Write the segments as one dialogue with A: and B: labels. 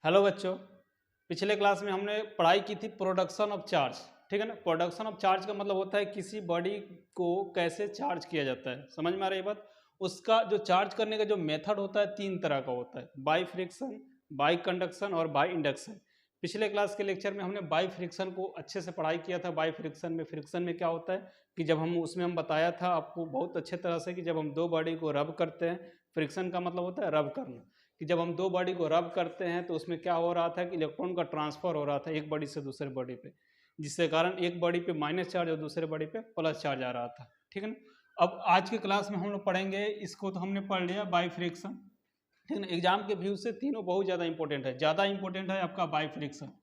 A: Hello बच्चों, पिछले class में हमने पढ़ाई की थी प्रोडक्शन ऑफ चार्ज। ठीक है ना। प्रोडक्शन ऑफ चार्ज का मतलब होता है किसी बॉडी को कैसे चार्ज किया जाता है। समझ में आ रही है बात। उसका जो चार्ज करने का जो मेथड होता है तीन तरह का होता है, बाई फ्रिक्शन, बाई कंडक्शन और बाई इंडक्शन। पिछले क्लास के लेक्चर में हमने बाई फ्रिक्शन को अच्छे से पढ़ाई किया था। बाई फ्रिक्शन में क्या होता है कि जब हम उसमें हम बताया था आपको बहुत अच्छे तरह से कि जब हम दो बॉडी को रब करते हैं, फ्रिक्शन का मतलब होता है रब करना, कि जब हम दो बॉडी को रब करते हैं तो उसमें क्या हो रहा था कि इलेक्ट्रॉन का ट्रांसफर हो रहा था एक बॉडी से दूसरे बॉडी पे, जिसके कारण एक बॉडी पे माइनस चार्ज और दूसरे बॉडी पे प्लस चार्ज आ रहा था। ठीक है ना। अब आज के क्लास में हम लोग पढ़ेंगे इसको, तो हमने पढ़ लिया बाई फ्रिक्शन। ठीक है ना। एग्जाम के व्यू से तीनों बहुत ज़्यादा इंपॉर्टेंट है। ज़्यादा इंपॉर्टेंट है आपका बाई फ्रिक्शन,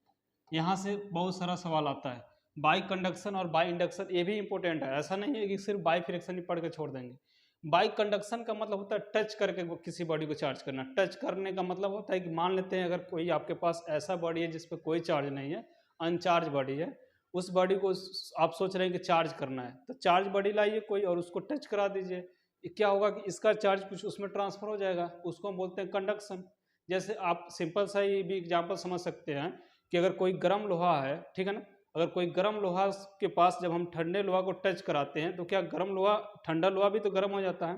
A: यहाँ से बहुत सारा सवाल आता है। बाई कंडक्शन और बाई इंडक्शन ये भी इंपॉर्टेंट है, ऐसा नहीं है कि सिर्फ बाई फ्रिक्शन ही पढ़ के छोड़ देंगे। बाई कंडक्शन का मतलब होता है टच करके किसी बॉडी को चार्ज करना। टच करने का मतलब होता है कि मान लेते हैं अगर कोई आपके पास ऐसा बॉडी है जिस पर कोई चार्ज नहीं है, अनचार्ज बॉडी है, उस बॉडी को आप सोच रहे हैं कि चार्ज करना है, तो चार्ज बॉडी लाइए कोई और उसको टच करा दीजिए। क्या होगा कि इसका चार्ज कुछ उसमें ट्रांसफर हो जाएगा, उसको हम बोलते हैं कंडक्शन। जैसे आप सिंपल सा ये भी एग्जाम्पल समझ सकते हैं कि अगर कोई गर्म लोहा है, ठीक है ना, अगर कोई गर्म लोहा के पास जब हम ठंडे लोहा को टच कराते हैं तो क्या गर्म लोहा, ठंडा लोहा भी तो गर्म हो जाता है।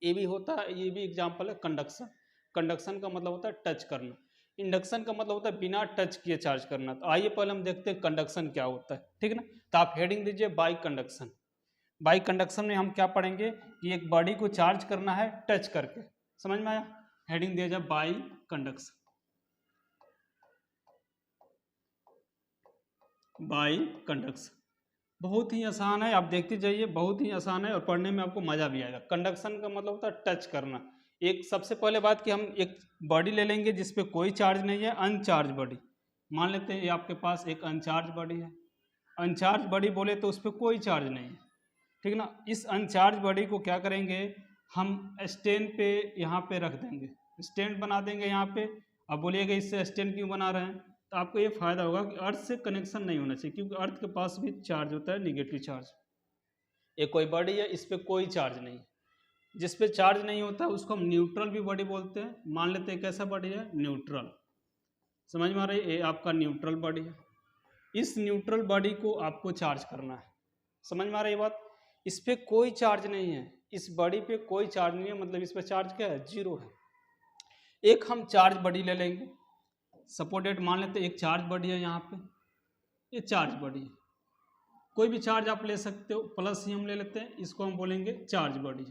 A: ये भी होता है, ये भी एग्जाम्पल है कंडक्शन। कंडक्शन का मतलब होता है टच करना। इंडक्शन का मतलब होता है बिना टच किए चार्ज करना। तो आइए पहले हम देखते हैं कंडक्शन क्या होता है। ठीक है ना। तो आप हेडिंग दीजिए बाई कंडक्शन। बाई कंडक्शन में हम क्या पढ़ेंगे कि एक बॉडी को चार्ज करना है टच करके। समझ में आया। हेडिंग दिया जाए बाई कंडक्शन। बाई कंडक्शन बहुत ही आसान है, आप देखते जाइए, बहुत ही आसान है और पढ़ने में आपको मजा भी आएगा। कंडक्शन का मतलब होता है टच करना। एक सबसे पहले बात कि हम एक बॉडी ले लेंगे जिसपे कोई चार्ज नहीं है, अनचार्ज बॉडी। मान लेते हैं ये आपके पास एक अनचार्ज बॉडी है। अनचार्ज बॉडी बोले तो उस पर कोई चार्ज नहीं है। ठीक है ना। इस अनचार्ज बॉडी को क्या करेंगे, हम स्टैंड पे यहाँ पे रख देंगे, स्टैंड बना देंगे यहाँ पे। अब बोलिएगा इससे स्टैंड क्यों बना रहे हैं, तो आपको ये फायदा होगा कि अर्थ से कनेक्शन नहीं होना चाहिए, क्योंकि अर्थ के पास भी चार्ज होता है, निगेटिव चार्ज। ये कोई बॉडी है, इस पर कोई चार्ज नहीं, जिस पे चार्ज नहीं होता उसको हम न्यूट्रल भी बॉडी बोलते हैं। मान लेते हैं कैसा बॉडी है, न्यूट्रल। समझ में आ रही है, ये आपका न्यूट्रल बॉडी है। इस न्यूट्रल बॉडी को आपको चार्ज करना है। समझ में आ रही है बात। इस पर कोई चार्ज नहीं है, इस बॉडी पे कोई चार्ज नहीं है, मतलब इस पर चार्ज क्या है, जीरो है। एक हम चार्ज बॉडी ले लेंगे, सपोर्टेड मान लेते हैं एक चार्ज बॉडी है यहाँ पे, ये चार्ज बॉडी है। कोई भी चार्ज आप ले सकते हो, प्लस ही हम ले लेते हैं, इसको हम बोलेंगे चार्ज बॉडी।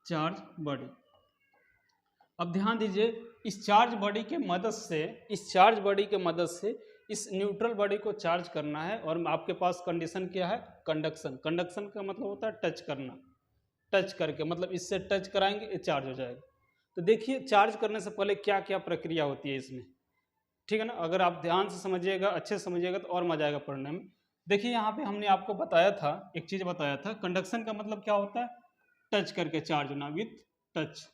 A: Charge body. अब ध्यान दीजिए, इस चार्ज बॉडी के मदद से, इस चार्ज बॉडी के मदद से इस न्यूट्रल बॉडी को चार्ज करना है। और आपके पास कंडीशन क्या है, कंडक्शन। कंडक्शन का मतलब होता है टच करना। टच करके मतलब इससे टच कराएंगे ये चार्ज हो जाएगा। तो देखिए चार्ज करने से पहले क्या क्या प्रक्रिया होती है इसमें। ठीक है ना। अगर आप ध्यान से समझिएगा, अच्छे से समझिएगा तो और मजा आएगा पढ़ने में। देखिए यहाँ पे हमने आपको बताया था, एक चीज बताया था, कंडक्शन का मतलब क्या होता है, टच करके चार्ज होना, विथ टच।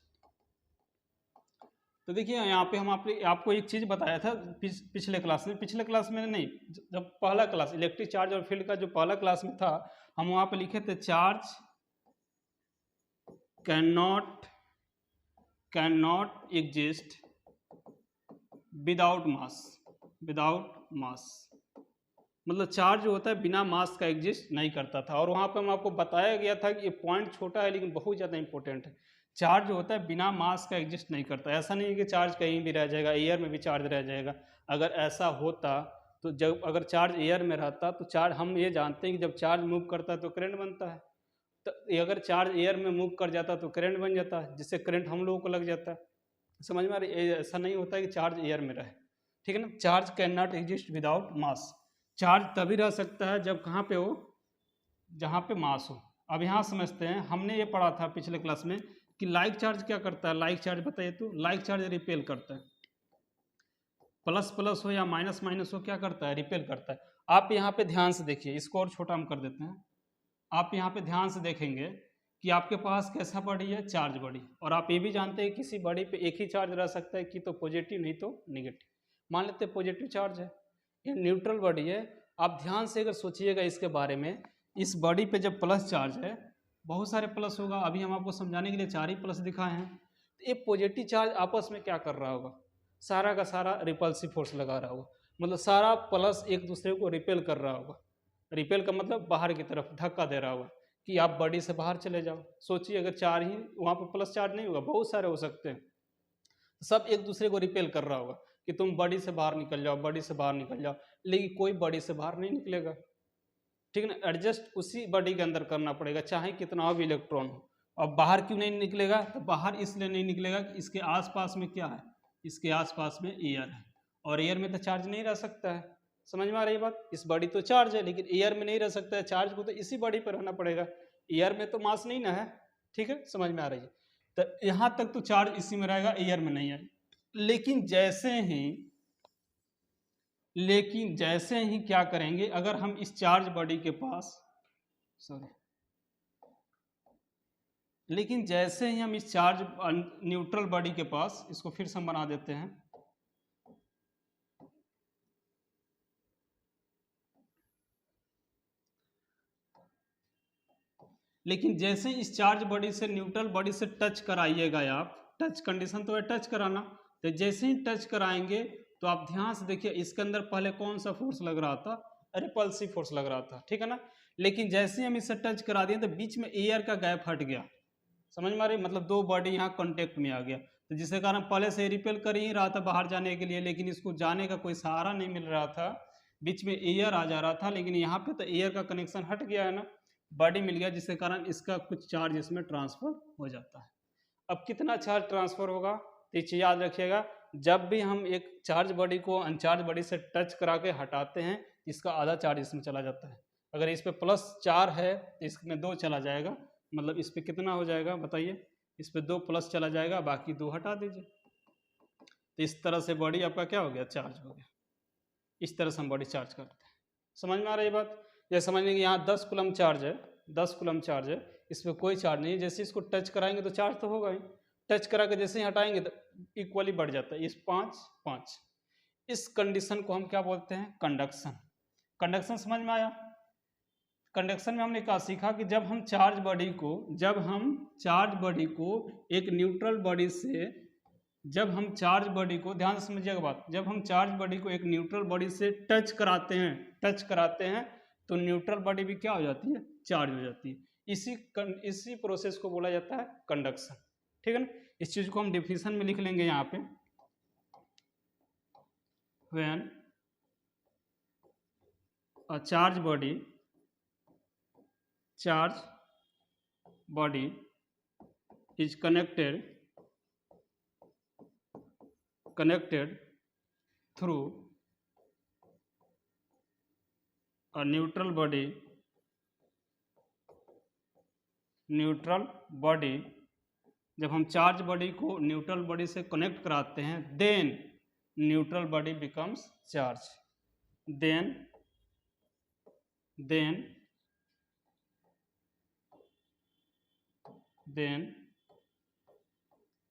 A: तो देखिए यहाँ पे हम आपको एक चीज बताया था पिछले क्लास में नहीं, जब पहला क्लास इलेक्ट्रिक चार्ज और फील्ड का जो पहला क्लास में था, हम वहां पे लिखे थे charge can not exist without mass. मतलब चार्ज जो होता है बिना मास का एग्जिस्ट नहीं करता था। और वहाँ पे हम आपको बताया गया था कि ये पॉइंट छोटा है लेकिन बहुत ज़्यादा इंपॉर्टेंट है। चार्ज जो होता है बिना मास का एग्जिस्ट नहीं करता। ऐसा नहीं है कि चार्ज कहीं भी रह जाएगा, एयर में भी चार्ज रह जाएगा। अगर ऐसा होता तो जब अगर चार्ज एयर में रहता तो चार्ज, हम ये जानते हैं कि जब चार्ज मूव करता है तो करंट बनता है। तो अगर चार्ज एयर में मूव कर जाता तो करंट बन जाता है, जिससे करंट हम लोगों को लग जाता है। समझ में आ रही है। ऐसा नहीं होता है कि चार्ज एयर में रहे। ठीक है ना। Charge can not exist without mass. Charge तभी रह सकता है जब कहाँ पे हो, जहाँ पे मास हो। अब यहाँ समझते हैं, हमने ये पढ़ा था पिछले क्लास में कि लाइक चार्ज क्या करता है। लाइक चार्ज बताइए तो, लाइक चार्ज रिपेल करता है। प्लस प्लस हो या माइनस माइनस हो, क्या करता है, रिपेल करता है। आप यहाँ पे ध्यान से देखिए, इसको और छोटा हम कर देते हैं। आप यहाँ पे ध्यान से देखेंगे कि आपके पास कैसा बॉडी है, चार्ज बॉडी। और आप ये भी जानते हैं किसी बॉडी पे एक ही चार्ज रह सकता है, कि तो पॉजिटिव नहीं तो निगेटिव। मान लेते हैं पॉजिटिव चार्ज है, ये न्यूट्रल बॉडी है। आप ध्यान से अगर सोचिएगा इसके बारे में, इस बॉडी पे जब प्लस चार्ज है, बहुत सारे प्लस होगा, अभी हम आपको समझाने के लिए 4 ही प्लस दिखाए हैं। तो ये पॉजिटिव चार्ज आपस में क्या कर रहा होगा, सारा का सारा रिपल्सिव फोर्स लगा रहा होगा, मतलब सारा प्लस एक दूसरे को रिपेल कर रहा होगा। रिपेल का मतलब बाहर की तरफ धक्का दे रहा होगा कि आप बॉडी से बाहर चले जाओ। सोचिए अगर चार ही वहाँ पर प्लस चार्ज नहीं होगा, बहुत सारे हो सकते हैं, सब एक दूसरे को रिपेल कर रहा होगा कि तुम बॉडी से बाहर निकल जाओ, बॉडी से बाहर निकल जाओ, लेकिन कोई बॉडी से बाहर नहीं निकलेगा, ठीक है ना। एडजस्ट उसी बॉडी के अंदर करना पड़ेगा चाहे कितना भी इलेक्ट्रॉन हो। अब बाहर क्यों नहीं निकलेगा, तो बाहर इसलिए नहीं निकलेगा कि इसके आसपास में क्या है, इसके आसपास में एयर है, और एयर में तो चार्ज नहीं रह सकता है। समझ में आ रही बात, इस बॉडी तो चार्ज है लेकिन एयर में नहीं रह सकता है, चार्ज को तो इसी बॉडी पर रहना पड़ेगा, एयर में तो मास नहीं ना है, ठीक है, समझ में आ रही है। तो यहाँ तक तो चार्ज इसी में रहेगा, एयर में नहीं है। लेकिन जैसे ही क्या करेंगे, अगर हम इस चार्ज बॉडी के पास लेकिन जैसे ही हम इस चार्ज न्यूट्रल बॉडी के पास, इसको फिर से हम बना देते हैं, लेकिन जैसे इस चार्ज बॉडी से न्यूट्रल बॉडी से टच कराइएगा आप, टच कंडीशन तो है टच कराना, तो जैसे ही टच कराएंगे तो आप ध्यान से देखिए इसके अंदर पहले कौन सा फोर्स लग रहा था, रिपल्सिव फोर्स लग रहा था, ठीक है ना। लेकिन जैसे ही हम इससे टच करा दिए तो बीच में एयर का गैप हट गया, समझ में आ रही, मतलब दो बॉडी यहाँ कांटेक्ट में आ गया, तो जिसके कारण पहले से रिपेल कर ही रहा था बाहर जाने के लिए, लेकिन इसको जाने का कोई सहारा नहीं मिल रहा था, बीच में एयर आ जा रहा था, लेकिन यहाँ पे तो एयर का कनेक्शन हट गया है ना, बॉडी मिल गया, जिसके कारण इसका कुछ चार्ज इसमें ट्रांसफर हो जाता है। अब कितना चार्ज ट्रांसफर होगा, तो ये चीज याद रखिएगा, जब भी हम एक चार्ज बॉडी को अनचार्ज बॉडी से टच करा के हटाते हैं, इसका आधा चार्ज इसमें चला जाता है। अगर इस पे +4 है तो इसमें 2 चला जाएगा, मतलब इस पे कितना हो जाएगा बताइए, इस पे 2 प्लस चला जाएगा, बाकी 2 हटा दीजिए, तो इस तरह से बॉडी आपका क्या हो गया, चार्ज हो गया। इस तरह से हम बॉडी चार्ज करते हैं। समझ में आ रही है बात, ये समझ लेंगे यहाँ 10 कूलम चार्ज है, 10 कूलम चार्ज है, इस पर कोई चार्ज नहीं है, जैसे इसको टच कराएंगे तो चार्ज तो होगा ही, टच करा के जैसे ही हटाएंगे तो इक्वली बढ़ जाता है, इस 5 5। इस कंडीशन को हम क्या बोलते हैं, कंडक्शन। कंडक्शन समझ में आया। कंडक्शन में हमने क्या सीखा कि जब हम चार्ज बॉडी को एक न्यूट्रल बॉडी से, जब हम चार्ज बॉडी को, ध्यान से समझिएगा बात, जब हम चार्ज बॉडी को एक न्यूट्रल बॉडी से टच कराते हैं तो न्यूट्रल बॉडी भी क्या हो जाती है, चार्ज हो जाती है। इसी प्रोसेस को बोला जाता है कंडक्शन, ठीक है ना। इस चीज को हम डिफिनेशन में लिख लेंगे यहाँ पे, when a charge body is connected through a neutral body, जब हम चार्ज बॉडी को न्यूट्रल बॉडी से कनेक्ट कराते हैं, then neutral body becomes charge, then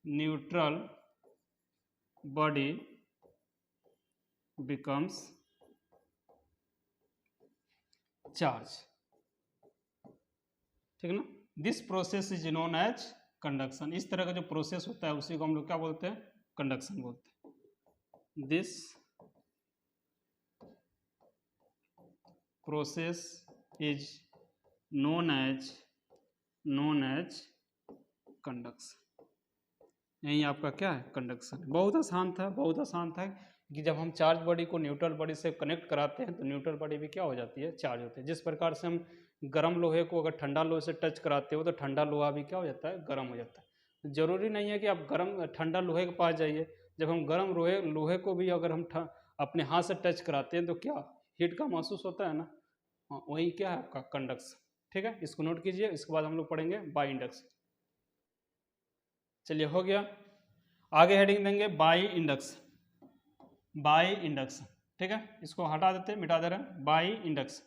A: neutral body becomes charge, ठीक है ना। This process is known as conduction. इस तरह का जो प्रोसेस होता है उसी को हम लोग क्या बोलते हैं, कंडक्शन बोलते हैं। This process is known as conduction. यही आपका क्या है, कंडक्शन। बहुत आसान था कि जब हम चार्ज बॉडी को न्यूट्रल बॉडी से कनेक्ट कराते हैं तो न्यूट्रल बॉडी भी क्या हो जाती है, चार्ज होती है। जिस प्रकार से हम गर्म लोहे को अगर ठंडा लोहे से टच कराते हो तो ठंडा लोहा भी क्या हो जाता है, गर्म हो जाता है। जरूरी नहीं है कि आप ठंडा लोहे के पास जाइए, जब हम गर्म लोहे को भी अगर हम अपने हाथ से टच कराते हैं तो क्या हीट का महसूस होता है ना, वही क्या है आपका कंडक्शन, ठीक है। इसको नोट कीजिए, इसके बाद हम लोग पढ़ेंगे बाई इंडक्शन। चलिए हो गया, आगे हेडिंग देंगे बाई इंडक्शन, ठीक है। इसको हटा देते हैं, मिटा दे रहे हैं, बाई इंडक्शन।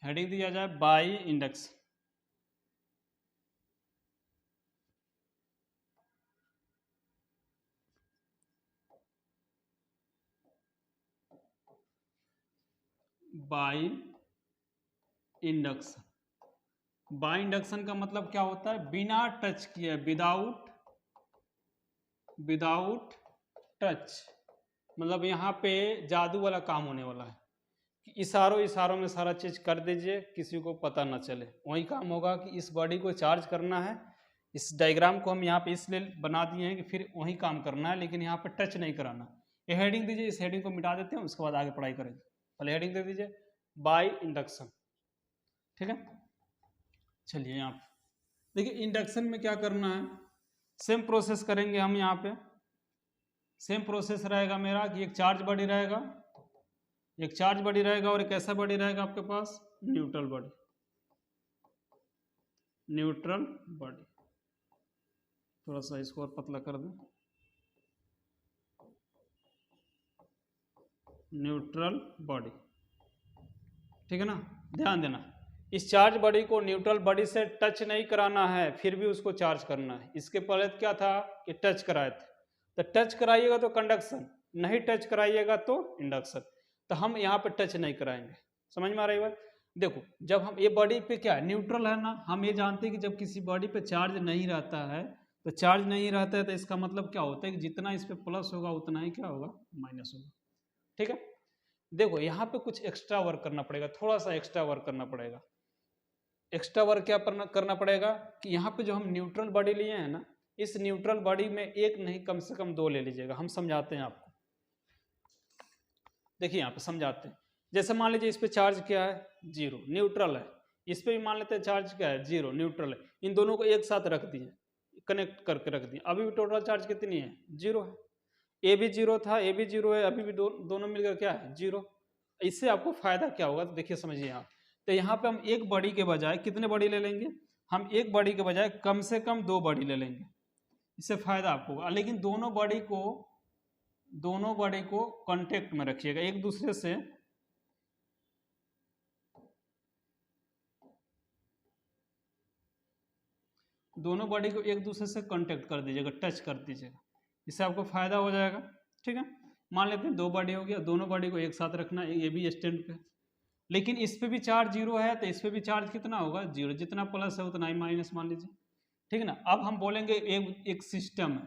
A: हेडिंग दिया जाए by induction. By induction, by induction का मतलब क्या होता है? बिना टच किए, विदाउट टच। मतलब यहाँ पे जादू वाला काम होने वाला है कि इशारों में सारा चीज कर दीजिए, किसी को पता ना चले। वही काम होगा कि इस बॉडी को चार्ज करना है। इस डायग्राम को हम यहाँ पे इसलिए बना दिए हैं कि फिर वही काम करना है, लेकिन यहाँ पे टच नहीं कराना। ये हेडिंग दीजिए, इस हेडिंग को मिटा देते हैं, उसके बाद आगे पढ़ाई करेंगे। पहले हेडिंग दे दीजिए बाय इंडक्शन, ठीक है। चलिए यहाँ पे देखिए इंडक्शन में क्या करना है, सेम प्रोसेस करेंगे हम। यहाँ पे सेम प्रोसेस रहेगा मेरा कि एक चार्ज बॉडी रहेगा, और एक ऐसा बॉडी रहेगा आपके पास न्यूट्रल बॉडी। थोड़ा सा इसको और पतला कर दें, न्यूट्रल बॉडी, ठीक है ना। ध्यान देना, इस चार्ज बॉडी को न्यूट्रल बॉडी से टच नहीं कराना है, फिर भी उसको चार्ज करना है। इसके पहले क्या था कि टच कराए थे, तो टच कराइएगा तो कंडक्शन, नहीं टच कराइएगा तो इंडक्शन। तो हम यहाँ पे टच नहीं कराएंगे। समझ में आ रही बात? देखो जब हम ये बॉडी पे क्या है, न्यूट्रल है ना, हम ये जानते हैं कि जब किसी बॉडी पे चार्ज नहीं रहता है, तो चार्ज नहीं रहता है तो इसका मतलब क्या होता है कि जितना इस पे प्लस होगा उतना ही क्या होगा, माइनस होगा, ठीक है। देखो यहाँ पे कुछ एक्स्ट्रा वर्क करना पड़ेगा, थोड़ा सा एक्स्ट्रा वर्क करना पड़ेगा। एक्स्ट्रा वर्क क्या करना पड़ेगा कि यहाँ पे जो हम न्यूट्रल बॉडी लिए हैं ना, इस न्यूट्रल बॉडी में एक नहीं कम से कम दो ले लीजिएगा। हम समझाते हैं आपको, देखिए यहाँ पे समझाते हैं। जैसे मान लीजिए इस पे चार्ज क्या है, 0, न्यूट्रल है। इस पे भी मान लेते हैं चार्ज क्या है, 0, न्यूट्रल है। इन दोनों को एक साथ रख दिए, कनेक्ट करके रख दिए। अभी भी टोटल चार्ज कितनी है, 0 है। ए भी 0 था, ए भी 0 है, अभी भी दोनों मिलकर क्या है, 0। इससे आपको फायदा क्या होगा, तो देखिए समझिए आप। तो यहाँ पे हम एक बॉडी के बजाय कितने बॉडी ले लेंगे, हम एक बॉडी के बजाय कम से कम 2 बॉडी ले लेंगे। इससे फायदा आपको होगा, लेकिन दोनों बॉडी को कांटेक्ट में रखिएगा एक दूसरे से। दोनों बॉडी को एक दूसरे से कांटेक्ट कर दीजिएगा, टच कर दीजिएगा, इससे आपको फायदा हो जाएगा, ठीक है। मान लेते हैं 2 बॉडी हो गया, दोनों बॉडी को एक साथ रखना, ये भी स्टैंड पे। लेकिन इस पे भी चार्ज 0 है, तो इस पे भी चार्ज कितना होगा, 0। जितना प्लस है उतना ही माइनस मान लीजिए, ठीक है ना। अब हम बोलेंगे एक सिस्टम है,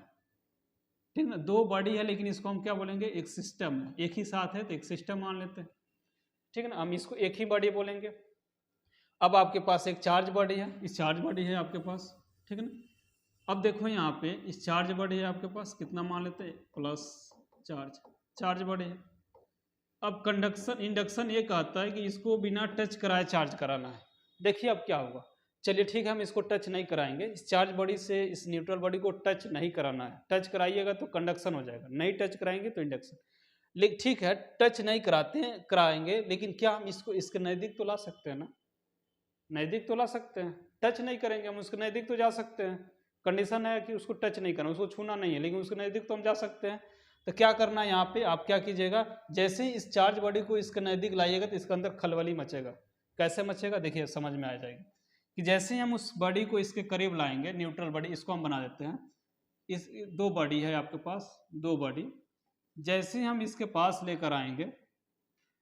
A: ठीक है ना। 2 बॉडी है लेकिन इसको हम क्या बोलेंगे, एक सिस्टम है। एक ही साथ है तो एक सिस्टम मान लेते हैं, ठीक है ना। हम इसको एक ही बॉडी बोलेंगे। अब आपके पास एक चार्ज बॉडी है, इस चार्ज बॉडी है आपके पास, ठीक है ना। अब देखो यहाँ पे इस चार्ज बॉडी है आपके पास, कितना मान लेते हैं, प्लस चार्ज बॉडी है। अब इंडक्शन ये कहता है कि इसको बिना टच कराए चार्ज कराना है। देखिए अब क्या होगा, चलिए ठीक है, हम इसको टच नहीं कराएंगे। इस चार्ज बॉडी से इस न्यूट्रल बॉडी को टच नहीं कराना है। टच कराइएगा तो कंडक्शन हो जाएगा, नहीं टच कराएंगे तो इंडक्शन। लेकिन ठीक है, टच नहीं कराएंगे, लेकिन क्या हम इसको इसके नज़दीक तो ला सकते हैं ना, नज़दीक तो ला सकते हैं। टच नहीं करेंगे, हम उसके नज़दीक तो जा सकते हैं। कंडीशन है कि उसको टच नहीं करना, उसको छूना नहीं है, लेकिन उसके नज़दीक तो हम जा सकते हैं। तो क्या करना है यहाँ पे, आप क्या कीजिएगा, जैसे ही इस चार्ज बॉडी को इसके नज़दीक लाइएगा तो इसके अंदर खलबली मचेगा। कैसे मचेगा, देखिए समझ में आ जाएगी कि जैसे ही हम उस बॉडी को इसके करीब लाएंगे, न्यूट्रल बॉडी, इसको हम बना देते हैं। इस 2 बॉडी है आपके पास, 2 बॉडी, जैसे ही हम इसके पास लेकर आएंगे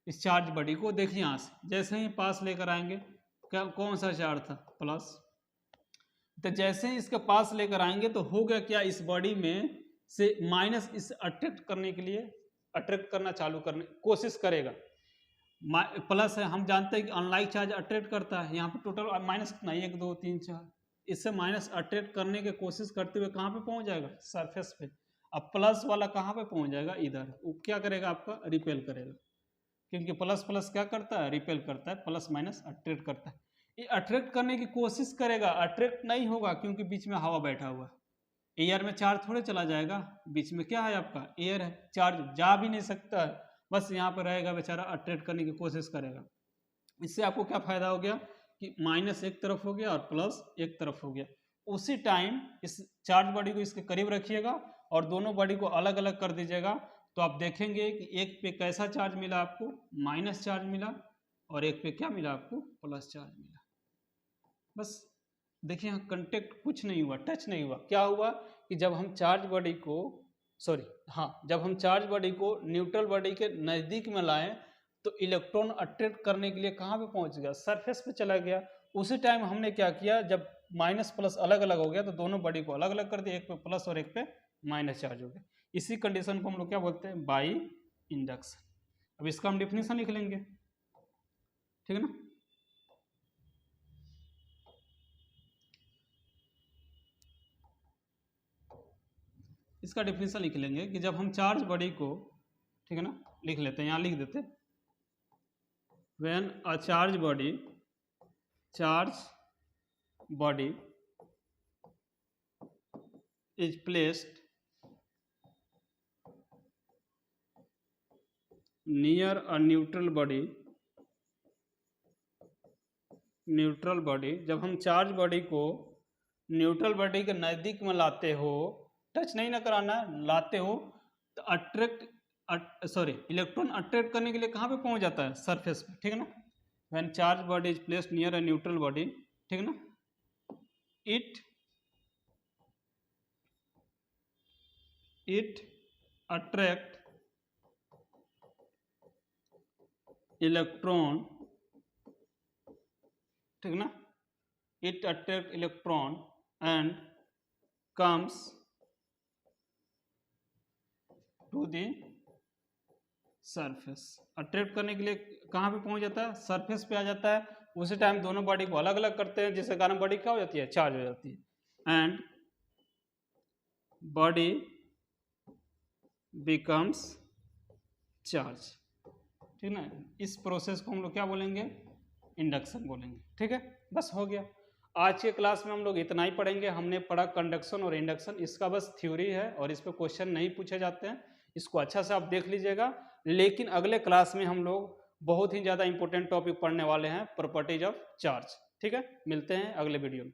A: इस चार्ज बॉडी को, देखिए यहाँ से जैसे ही पास लेकर आएंगे, क्या कौन सा चार्ज था, प्लस। तो जैसे ही इसके पास लेकर आएंगे तो हो गया क्या, इस बॉडी में से माइनस इस अट्रैक्ट करने के लिए, अट्रैक्ट करना चालू करने कोशिश करेगा। प्लस है, हम जानते हैं कि अनलाइक चार्ज अट्रैक्ट करता है। यहाँ पे टोटल माइनस कितना, 1 2 3 4, इससे माइनस अट्रैक्ट करने की कोशिश करते हुए कहाँ पे पहुंच जाएगा, सरफेस पे। अब प्लस वाला कहाँ पे पहुंच जाएगा, इधर। वो क्या करेगा, आपका रिपेल करेगा, क्योंकि प्लस प्लस क्या करता है, रिपेल करता है, प्लस माइनस अट्रैक्ट करता है। ये अट्रैक्ट करने की कोशिश करेगा, अट्रैक्ट नहीं होगा क्योंकि बीच में हवा बैठा हुआ है। एयर में चार्ज थोड़े चला जाएगा, बीच में क्या है आपका, एयर है, चार्ज जा भी नहीं सकता है, बस यहाँ पर रहेगा बेचारा, अट्रैक्ट करने की कोशिश करेगा। इससे आपको क्या फायदा हो गया कि माइनस एक तरफ हो गया और प्लस एक तरफ हो गया। उसी टाइम इस चार्ज बॉडी को इसके करीब रखिएगा और दोनों बॉडी को अलग अलग कर दीजिएगा, तो आप देखेंगे कि एक पे कैसा चार्ज मिला आपको, माइनस चार्ज मिला, और एक पे क्या मिला आपको, प्लस चार्ज मिला। बस देखिए यहाँ कांटेक्ट कुछ नहीं हुआ, टच नहीं हुआ। क्या हुआ कि जब हम चार्ज बॉडी को जब हम चार्ज बॉडी को न्यूट्रल बॉडी के नज़दीक में लाएं तो इलेक्ट्रॉन अट्रैक्ट करने के लिए कहाँ पे पहुंच गया, सरफेस पे चला गया। उसी टाइम हमने क्या किया, जब माइनस प्लस अलग अलग हो गया तो दोनों बॉडी को अलग अलग कर दिया, एक पे प्लस और एक पे माइनस चार्ज हो गया। इसी कंडीशन को हम लोग क्या बोलते हैं, बाई इंडक्शन। अब इसका हम डिफिनेशन लिख लेंगे, ठीक है ना। इसका डिफिनेशन लिख लेंगे कि जब हम चार्ज बॉडी को, ठीक है ना, लिख लेते हैं, यहाँ लिख देते हैं, when a charge body is placed near a neutral body, जब हम चार्ज बॉडी को न्यूट्रल बॉडी के नज़दीक में लाते हो, टच नहीं ना कराना, लाते हो तो इलेक्ट्रॉन अट्रैक्ट करने के लिए कहाँ पे पहुंच जाता है, सरफेस पे, ठीक है ना। When charge body is placed near a neutral body, ठीक है ना, इट अट्रैक्ट इलेक्ट्रॉन, ठीक ना, it attract electron and comes to the surface. Attract करने के लिए कहाँ पे पहुंच जाता है, सरफेस पे आ जाता है। उसी टाइम दोनों बॉडी को अलग अलग करते हैं, जिसके कारण बॉडी क्या हो जाती है, चार्ज हो जाती है, एंड बॉडी बिकम्स चार्ज, ठीक ना। इस प्रोसेस को हम लोग क्या बोलेंगे, इंडक्शन बोलेंगे, ठीक है। बस हो गया। आज के क्लास में हम लोग इतना ही पढ़ेंगे। हमने पढ़ा कंडक्शन और इंडक्शन, इसका बस थ्योरी है और इस पे क्वेश्चन नहीं पूछे जाते हैं, इसको अच्छा से आप देख लीजिएगा। लेकिन अगले क्लास में हम लोग बहुत ही ज़्यादा इंपॉर्टेंट टॉपिक पढ़ने वाले हैं, प्रॉपर्टीज ऑफ चार्ज, ठीक है। मिलते हैं अगले वीडियो में।